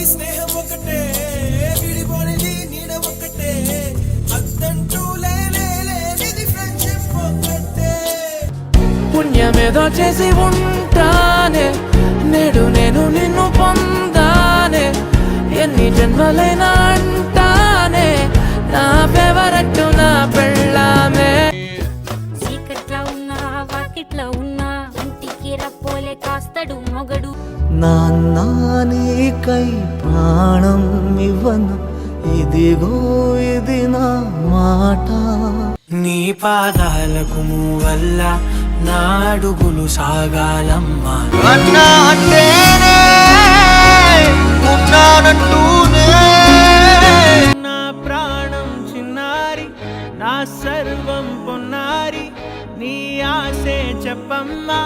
స్నేహం ఒకటే విడిపోనిది నీడ ఒకటే అద్దంటూ లేనిది ఫ్రెండ్షిప్ ఒకటే పుణ్యమేదో చేసి ఉంటానే నేడు నేను నిన్ను పొందానే ఎన్ని జన్మలైనా అంటానే నా ఫేవరెట్ నా పెళ్ళామే చీకట్లో ఉన్నా వాకిట్లో ఉన్నా అంటికి రప్పోలే కాస్తడు మొగడు నాన్న నీకై ప్రాణం ఇవ్వను ఇదిగో ఇది నా మాట నీ పాదాలకు వల్ల నా అడుగులు సాగాలమ్మా అన్నా అంటేనే ఉన్నానంటూనే నా ప్రాణం చిన్నారి నా సర్వం పొన్నారి నీ ఆశే చెప్పమ్మా